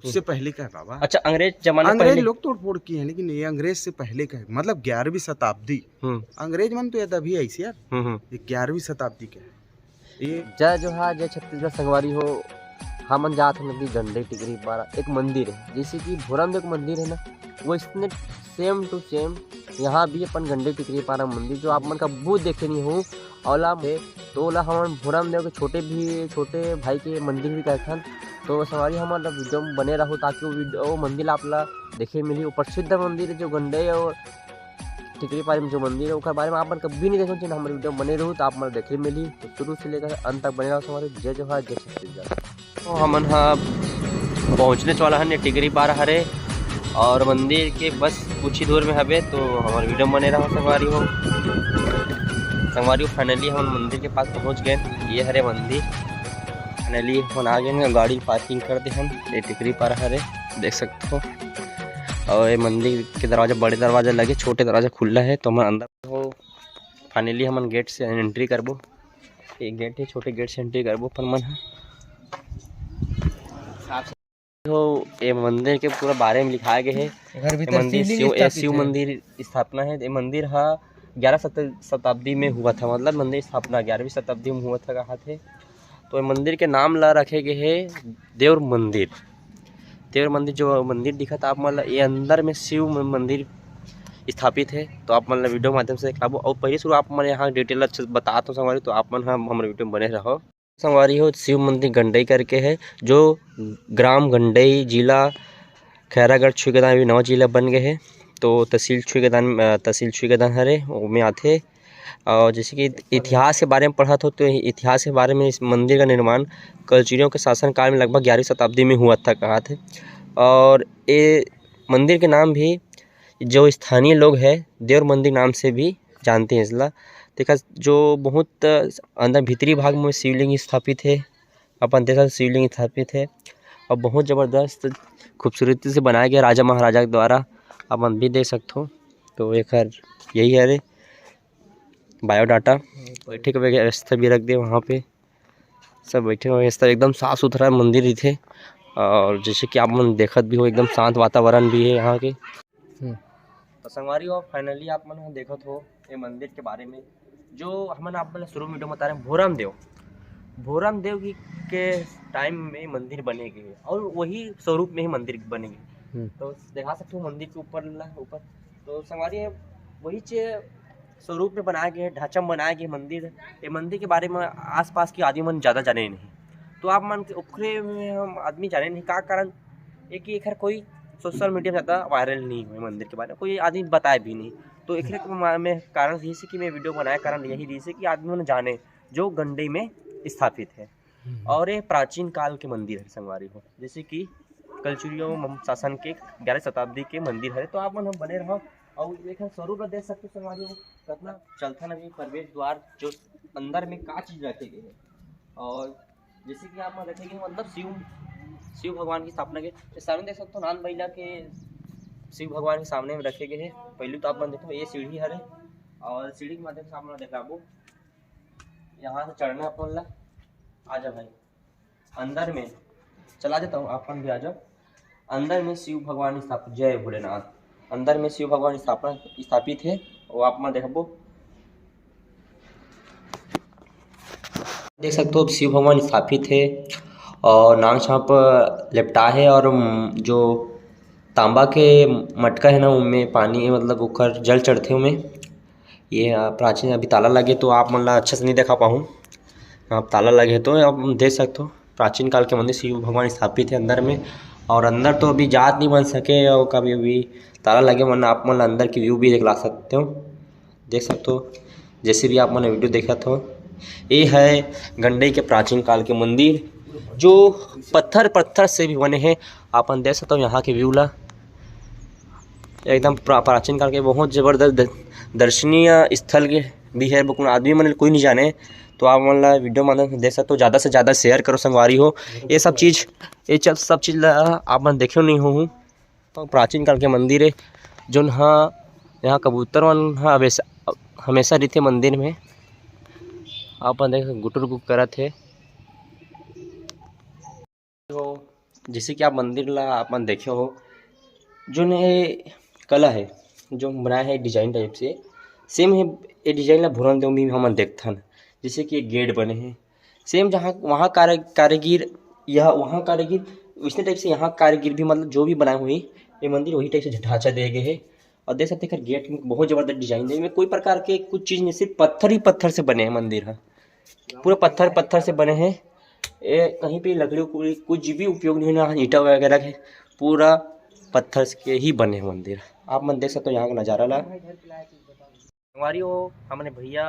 उससे पहले का है बाबा। अच्छा, अंग्रेज जमाने अंग्रेज पहले लोग तोड़ फोड़ किए हैं, लेकिन ये अंग्रेज से पहले का है, मतलब 11वीं शताब्दी। अंग्रेज मन तो ये तभी आई यार, ये 11वीं शताब्दी का है ये। जय जोहार, जय छत्तीसगढ़ संगवारी हो। हमन जात हैं नदी गंडई टिकरी पारा। एक मंदिर है, जैसे कि भोरम में एक मंदिर है ना, वो इसने सेम टू सेम यहाँ भी अपन गंडई टिकरी पारा मंदिर जो आप मन का बूथ देखे नहीं हूँ औला में, तो ओला हम भोरम देव के छोटे भाई के मंदिर भी कहथन। तो सवारी हमारा वीडियो में बने रहो ताकि वो मंदिर आप ला देखे मिली। वो प्रसिद्ध मंदिर है जो गंडई और टिकरी पारी में जो मंदिर है उसके बारे में आप मन कभी नहीं देखो चाहिए, हमारे वीडियो में बने रहो तो आप मन देखे मिली। तो शुरू से लेकर अंत तक बने रहो हमारे। जय जोहार, जय छत्तीसगढ़। तो हमन हाँ पहुँचने वाला है टिकरी पारा हरे और मंदिर के बस कुछ ही दूर में हवे। तो हमारे वीडियो में बने रहो संगवारी हो। फाइनली हम मंदिर के पास पहुँच गए। ये हरे मंदिर फाइनली हम आ गए। गाड़ी पार्किंग कर दे हम ये टिकरी पारा हरे, देख सकते हो। और ये मंदिर के दरवाजा, बड़े दरवाजा लगे, छोटे दरवाजा खुला है। तो हम अंदर हो फाइनली हम गेट से एंट्री करबो। ये गेट है, छोटे गेट से एंट्री करबो पर मन हो। ये मंदिर के पूरा बारे में लिखाया गया है। ये मंदिर शिव मंदिर स्थापना है। ये मंदिर 11 शताब्दी में हुआ था, मतलब मंदिर स्थापना 11वीं शताब्दी में हुआ था कहा थे। तो ये मंदिर के नाम ला रखे गए है देवर मंदिर। देवर मंदिर जो मंदिर दिखा था आप मतलब ये अंदर में शिव मंदिर स्थापित है। तो आप मतलब वीडियो माध्यम से दिखाबो और पहले शुरू आप मैं यहाँ डिटेल अच्छे बताता हूँ संगवारी। तो आप मन हमारे वीडियो में बने रहो संगवारी हो। शिव मंदिर गंडई करके है जो ग्राम गंडई, जिला खैरागढ़ छुईगदान भी 9 जिला बन गए हैं। तो तहसील छुईगदान हरे में आते। और जैसे कि इतिहास के बारे में पढ़ा था तो इतिहास के बारे में इस मंदिर का निर्माण कलचुरियों के शासनकाल में लगभग 11वीं शताब्दी में हुआ था कहा थे। और ये मंदिर के नाम भी जो स्थानीय लोग हैं देवर मंदिर नाम से भी जानते हैं। इसला देखा जो बहुत अंदर भीतरी भाग में शिवलिंग स्थापित है। अपन देखा शिवलिंग स्थापित है और बहुत ज़बरदस्त खूबसूरती से बनाया गया राजा महाराजा के द्वारा, अपन भी देख सकते हो। तो एक यही है रे बायोडाटा। बैठे के व्यवस्था भी रख दे वहाँ पे, सब बैठे हुए व्यवस्था एकदम साफ़ सुथरा मंदिर ही थे। और जैसे कि आप मन देखत भी हो एकदम शांत वातावरण भी है यहाँ के। तो संगवारी हो फाइनली आप मन देखत हो ये मंदिर के बारे में जो हमन आप मन शुरू में वीडियो में बता रहे हैं। भोरम देव की के टाइम में मंदिर बनेगी और वही स्वरूप में ही मंदिर बनेगी। तो दिखा सकते हो मंदिर के ऊपर तो संगवारी वही स्वरूप में बनाया गया, ढांचा में बनाया गया मंदिर। ये मंदिर के बारे में आसपास के आदमी मन ज़्यादा जाने नहीं। तो आप मन के उखरे में हम आदमी जाने नहीं का कारण एक ही कोई सोशल मीडिया में ज़्यादा वायरल नहीं हुए मंदिर के बारे में, कोई आदमी बताए भी नहीं। तो एक में कारण जैसे कि मैं वीडियो बनाया कारण यही जैसे कि आदमी ने जाने जो गंडई में स्थापित है। और ये प्राचीन काल के मंदिर है संगवारी हो, जैसे कि कलचुरियों शासन के 11वीं शताब्दी के मंदिर है। तो आप मन हम बने रहो और एक स्वरूप देख सकते हो संगवारी हो कितना चलता नहीं प्रवेश द्वार जो अंदर में का चीज़ रखे गए हैं। और जैसे कि आप रखेंगे मतलब शिव भगवान की स्थापना के सामने देख सकते हो। नान बैला के शिव भगवान के सामने में रखे गए हैं। पहले तो आप मन देखो ये सीढ़ी है और सीढ़ी के माध्यम से आप दिखाबो यहाँ से चढ़ना अपन ला। आ जाओ भाई अंदर में चला जाता हूँ, अपन भी आ जाओ। अंदर में शिव भगवान स्थापित, जय भोलेनाथ, अंदर में शिव भगवान स्थापित है। और आप मैं देखो देख सकते हो शिव भगवान स्थापित है और नाग छाप लिपटा है। और जो तांबा के मटका है ना उनमें पानी मतलब उखर जल चढ़ते उनमें। ये प्राचीन अभी ताला लगे तो आप मतलब अच्छे से नहीं देखा पाऊँ, आप ताला लगे तो आप देख सकते हो प्राचीन काल के मंदिर शिव भगवान स्थापित है अंदर में। और अंदर तो अभी जात नहीं बन सके और कभी भी ताला लगे वरना आप मन अंदर की व्यू भी दिखला सकते हो, देख सकते हो जैसे भी आप मैंने वीडियो देखा था। ये है गंडई के प्राचीन काल के मंदिर जो पत्थर से भी बने हैं। आप देख सकते हो यहाँ के व्यू ला एकदम प्राचीन काल के बहुत ज़बरदस्त दर्शनीय स्थल के भी है। आदमी मन कोई नहीं जाने तो आप मतलब वीडियो माध्यम से देख सकते हो। ज़्यादा से ज़्यादा शेयर करो संगवारी हो। ये सब चीज़ आप मन देखे नहीं हो। तो प्राचीन काल के मंदिर है जो यहाँ कबूतर मन हमेशा रहते मंदिर में। आप देख गुटर गुक करत है। तो जैसे कि आप मंदिर ला अपन देखे हो, जो ने कला है जो बनाया है डिजाइन टाइप से सेम है। ये डिजाइन ला भुरन दे भी हम देखथन, जैसे कि गेट बने हैं सेम, जहाँ वहाँ कारीगिर यह वहाँ कारीगिर उसी टाइप से यहाँ कारीगिर भी मतलब जो भी बनाए हुई ये मंदिर वही टाइप से ढांचा दिए गए है। और देख सकते हैं गेट में बहुत जबरदस्त डिजाइन है, में कोई प्रकार के कुछ चीज़ नहीं, सिर्फ पत्थर ही पत्थर से बने हैं मंदिर है, पूरा पत्थर से बने हैं। ये कहीं पे लकड़ी कुछ भी उपयोग नहीं होना, ईंटा वगैरह के पूरा पत्थर के ही बने हैं मंदिर। आप मन देख सकते हो यहाँ का नज़ारा ला। हमारी वो हमने भैया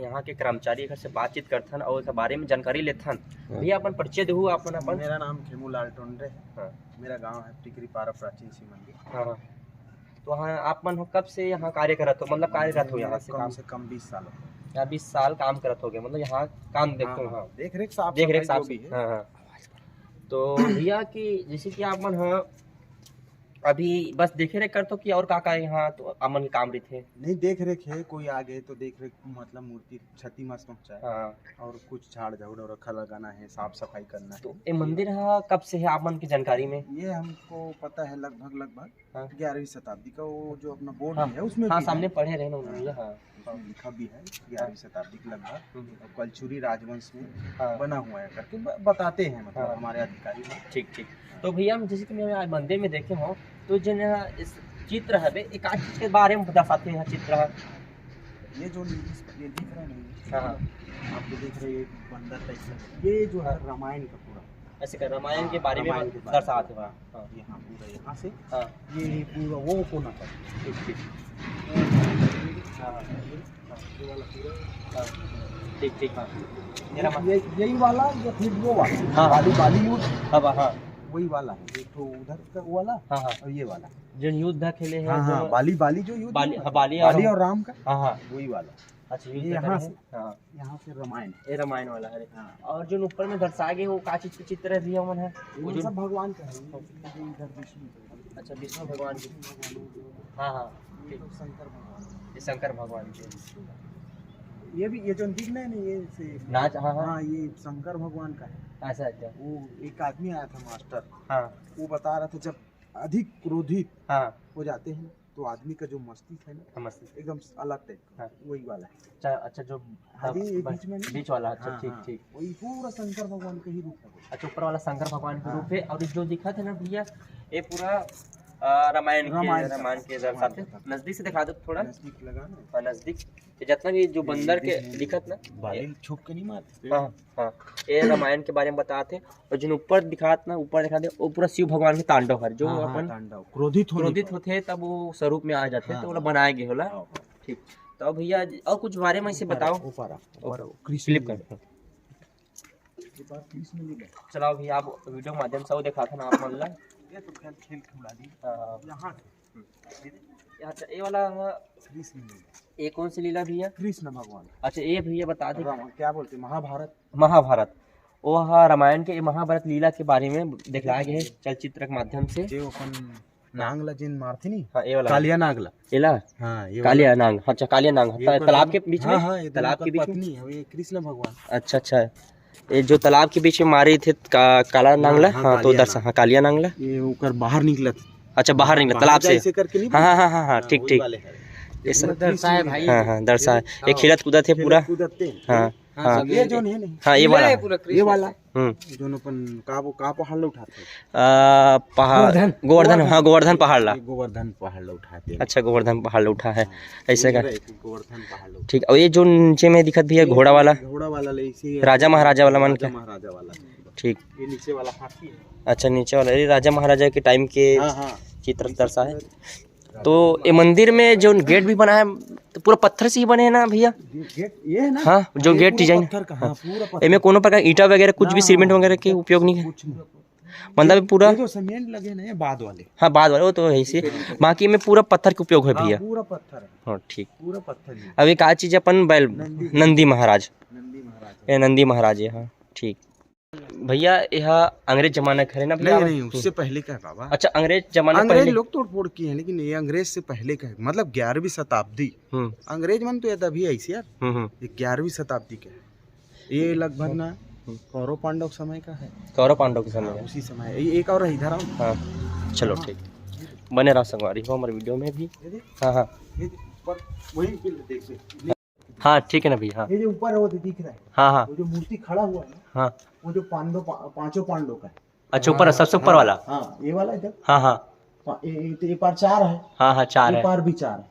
यहाँ के कर्मचारी घर से बातचीत करथन और इसके बारे में जानकारी लेथन। भैया अपन परिचय देहु अपन। मेरा नाम खेमूलाल टोंडे। हाँ। मेरा गांव है टिकरी पारा प्राचीन शिव मंदिर। हाँ। तो हाँ आप मन कब से यहाँ कार्य करत हो, मतलब कार्यरत हो यहाँ से कम 20 साल हो या 20 साल काम करत हो गए, मतलब यहाँ काम देखो। हाँ देख रेख साफ भी है। हाँ हाँ। तो भैया की जैसे कि आप मन हाँ अभी बस देखे रेख करते हो कि और का यहाँ तो अमन काम रही थे? नहीं देख रेख है, कोई आ गए तो देख रेख मतलब मूर्ति क्षति मस्त पहुँचाए। हाँ। और कुछ झाड़ झाड़ और रखा लगाना है, साफ सफाई करना है। तो ये मंदिर है कब से है आप मन की जानकारी में? ये हमको पता है लगभग 11वीं शताब्दी का, वो जो अपना बोर्ड है उसमें हाँ सामने पढ़े रहे ना। हाँ लिखा भी है 11वीं शताब्दी के लगभग, कलचुरी राजवंश में बना हुआ है करके बताते हैं मतलब हमारे अधिकारी। ठीक। तो भैया हम जैसे कि मैं मंदिर में देखे हो तो जो इस चित्र है एक आज चीज के बारे में बता सकते हैं। चित्र है ये जो ये दिख रहा है। हाँ आप जो देख रहे हैं बंदर टाइप से, ये जो है रामायण का पूरा ऐसे का रामायण के बारे में दर्शाते हैं। यहाँ पूरा यहाँ से ये पूरा वो कोना पर ठीक। यही वाला या फिर वो वाला? हाँ वही वाला है, एक तो उधर का वाला। हाँ और ये वाला जो युद्ध खेले हैं। हाँ बाली जो युद्ध बाली और राम का। हाँ वही वाला। अच्छा ये यहाँ से रामायण, ये रामायण वाला है। और जो ऊपर में दर्शाए गए वो का चीज के चित्र भी हमन है? वो सब भगवान का है। इधर विष्णु। अच्छा विष्णु भगवान की। हाँ शंकर भगवान के। ये भी ये जो दिखना है ना ये से नाच। हाँ ये शंकर भगवान का है। ऐसा क्या? वो एक आदमी आया था मास्टर। हाँ वो बता रहा था जब अधिक क्रोधित हो जाते हैं तो आदमी का जो मस्तिष्क है ना एकदम अलग टाइप वही वाला है। अच्छा जो बीच वाला। अच्छा ठीक वही पूरा शंकर भगवान का ही रूप है। अच्छा ऊपर वाला शंकर भगवान का रूप है। और जो दिखा था ना भैया ये पूरा रामायण के दर्शाते। नजदीक से दिखा दो थोड़ा, नजदीक लगाना। नजदीक जितना भी जो बंदर के दिखत ना छुप के नहीं मारते। हाँ ये रामायण के बारे में बताते। और जो ऊपर दिखात ना ऊपर दिखा दे वो पूरा शिव भगवान के तांडव है, जो अपन क्रोधित होते तब वो स्वरूप में आ जाते तो बनाए गए होला। ठीक। तो भैया और कुछ बारे में इसे बताओ। क्लिप कर चलाओ भैया, आप वीडियो के माध्यम से वो दिखा था ना आप मन ला। ये तो खेल खिला दी यहाँ ये वाला कृष्ण लीला। ये कौन सी लीला भैया? कृष्ण भगवान। अच्छा ये भैया बता दे क्या बोलते हैं महाभारत। वो हाँ रामायण के महाभारत लीला के बारे में दिखलाया गया है चलचित्र के माध्यम से। जो अपन नांगला जिन मारते नहीं। हाँ ये वाला कालिया नांगला। हाँ ये कालिया नांग। अच्छा कालिया नांग तालाब के बीच में। तालाब के बीच में ये कृष्ण भगवान। अच्छा ये जो तालाब के बीच में मारे थे काला नांगला। हाँ तो उधर से हाँ कालिया नांगला ये ऊपर बाहर निकला। अच्छा बाहर निकला तालाब से। हाँ ठीक। ये सब दर्शाए भाई। हाँ दर्शाए ये खिलत कूदत है पूरा। हाँ ये जो नहीं हाँ ये वाला ये वाला जो अपन का पहाड़ ला उठाते पहाड़ गोवर्धन। हाँ गोवर्धन पहाड़ ला उठाते। अच्छा गोवर्धन पहाड़ ला उठा है ऐसे का। गोवर्धन पहाड़। ठीक। और ये जो नीचे में दिखत भी है घोड़ा वाला राजा महाराजा वाला मन का। ठीक। ये नीचे वाला हाथी है। अच्छा नीचे वाला ये राजा महाराजा के टाइम के चित्र दर्शा है। तो ये मंदिर में जो गेट भी बना है तो पूरा पत्थर से ही बने हैं ना भैया? ये है ना। हाँ जो गेट डिजाइन इनमें कोनो प्रकार ईंटा वगैरह कुछ भी सीमेंट वगैरह के उपयोग नहीं है, मतलब पूरा जो सीमेंट लगे ना बाद वाले। हाँ बाद वाले वो तो है ही। बाकी में पूरा पत्थर के उपयोग है भैया। पूरा पत्थर है। हाँ ठीक। पूरा पत्थर। अब एक आज चीज अपन बैल नंदी महाराज ये नंदी महाराज है। हाँ ठीक। भैया यह अंग्रेज जमाना का है ना भैया? नहीं उससे पहले का है बाबा। अच्छा अंग्रेज जमाना अंग्रेज लोग तोड़ फोड़ किए हैं लेकिन ये अंग्रेज से पहले का है, मतलब 11वीं शताब्दी। अंग्रेज मन तो ये तभी ऐसे यार। ये 11वीं शताब्दी का है। ये लगभग ना कौरव पांडव समय का है। कौरव पांडव के समय है। उसी समय एक और है इधर आओ। हाँ चलो ठीक, बने रहा संगवारी हो हमारे वीडियो में भी। हाँ हाँ वही देख। हाँ ठीक है ना भैया। हाँ ये जो ऊपर वो दिख रहा है। हाँ हाँ वो जो मूर्ति खड़ा हुआ है ना, हाँ वो जो पांचों पांडव का है। अच्छा ऊपर सबसे ऊपर वाला। हाँ ये वाला इधर। हाँ हाँ ये पार 4 है। हाँ हाँ 4 ये है। पार भी 4 है।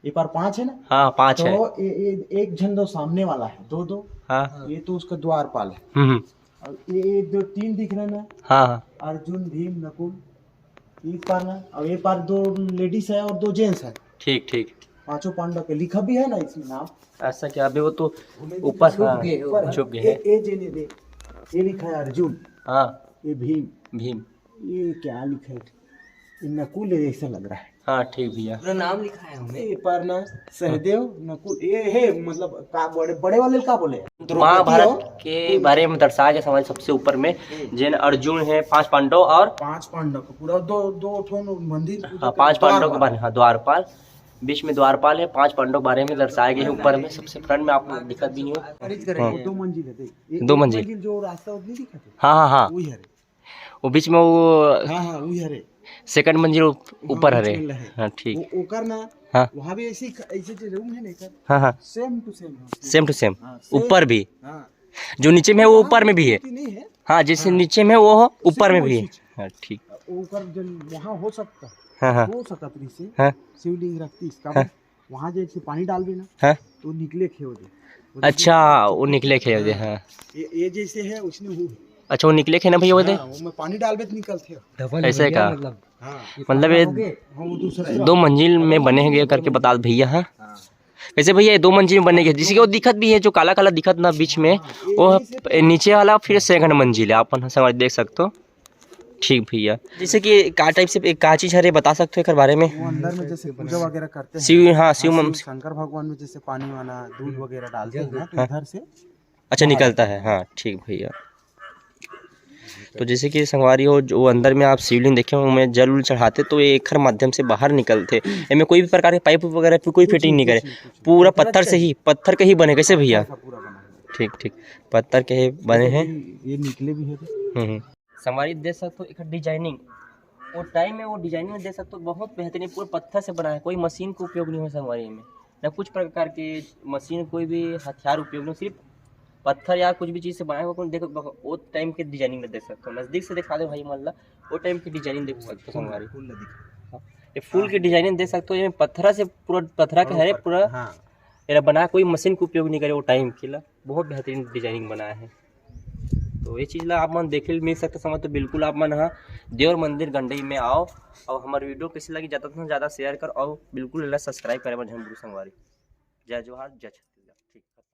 ये पार 5 है ना। हाँ 5 है। तो ये एक झंडो सामने वाला है, 2-2। हाँ ये तो उसका द्वारपाल है। और ये जो 3 दिख रहे ना, हाँ हाँ अर्जुन भीम नकुल, एक पार ना, और ये पार 2 लेडीज है और 2 जेंट्स है। ठीक ठीक। पांचों पांडव के लिखा भी है ना इसमें नाम। ऐसा क्या अभी वो तो ऊपर छुप गए हैं। ये लिखा है अर्जुन। हाँ ये भीम। भीम। ये क्या लिखा है, ये नकुल है, ऐसा लग रहा है। हाँ ठीक भैया। पूरा नाम लिखा है हमने। ये पर ना सहदेव नकुल, ये है मतलब का बड़े वाले का बोले महाभारत के बारे में दर्शाया गया समाज सबसे ऊपर में जिन अर्जुन है, 5 पांडव और 5 पांडव का पूरा दो मंदिर। हाँ 5 पांडव के बारे में। हाँ द्वारपाल, बीच में द्वारपाल है। 5 पांडव बारे में दर्शाया गया है ऊपर में सबसे फ्रंट में। आप दिक्कत भी नहीं हो। 2 मंजिल है, देख 2 मंजिल जो रास्ता वो नहीं दिखा। हाँ हाँ हाँ वही है। वो बीच में वो हाँ वही है। सेकंड मंजिल ऊपर है। हाँ ठीक। वो कर ना। हाँ वहाँ भी ऐसे जो रूम है ना, हाँ हाँ same to same. Same to same ऊपर भी। हाँ जो नीचे में है वो ऊपर में भी है। नहीं है। हाँ जैसे नीचे में वो हो ऊपर में भी है। हाँ ठीक। ऊपर जो वहाँ हो सकता है। हाँ हाँ हो सकता है से हाँ शिवलिंग रखती इसका। हाँ। वहाँ जैसे पानी डाल देना हाँ तो निकले खेवदे। अच्छा वो निकले खे होते। हाँ ये जैसे है उसने वो है। अच्छा वो निकले खे ना भैया वो दे। वो में पानी डाल तो निकलते। ऐसे का मतलब ये वो दूसरा 2 मंजिल में बने हैं करके बता दो भैया। हाँ वैसे भैया ये 2 मंजिल में बने हैं, जिसकी वो दिक्कत भी है जो काला काला दिक्कत ना बीच में, वो नीचे वाला फिर सेकंड मंजिल है। आप समझ देख सकते हो। ठीक भैया। जैसे कि का टाइप से का चीज है बता सकते हो एक बारे में। वो अंदर में जैसे पूजा वगैरह करते हैं। शिव हाँ शिव शंकर भगवान में जैसे पानी वाना दूध वगैरह डालते हैं ना, तो इधर से अच्छा निकलता है। हाँ ठीक भैया। तो जैसे कि संगवारी हो जो अंदर में आप शिवलिंग देखे हो में जल चढ़ाते तो ये एखर माध्यम से बाहर निकलते। इनमें कोई भी प्रकार के पाइप वगैरह पे कोई फिटिंग नहीं करे, पूरा पत्थर से ही पत्थर के ही बने। कैसे भैया? पूरा बना है। ठीक ठीक पत्थर के ही बने हैं। ये निकले भी है। संगवारी देख सकते हो एक डिजाइनिंग वो टाइम में वो डिजाइनिंग देख सकते हो बहुत बेहतरीन पूरा पत्थर से बना है। कोई मशीन का उपयोग नहीं हो संगवारी में, ना कुछ प्रकार के मशीन कोई भी हथियार उपयोग नहीं, सिर्फ पत्थर या कुछ भी चीज़ से बनाया हुआ। देखो वो टाइम के डिजाइनिंग में देख सकते हो। नज़दीक से दिखा दे भाई मतलब वो टाइम की डिजाइनिंग देख सकते हो संगवारी। ये फूल की डिजाइनिंग देख सकते हो। ये पत्थरा से पूरा पत्थरा का है पूरा। ये बना कोई मशीन का उपयोग नहीं करे वो टाइम के ला बहुत बेहतरीन डिजाइनिंग बनाया है। तो ये चीज़ ला आप मन देखे मिल सकते समय तो बिल्कुल आप मन हाँ देवर मंदिर गंडई में आओ और हमारे वीडियो कैसी लगी ज़्यादा से ज़्यादा शेयर कर और बिल्कुल सब्सक्राइब करे झंझुर संगवारी। जय जोहार जय छत्तीसगढ़। ठीक है।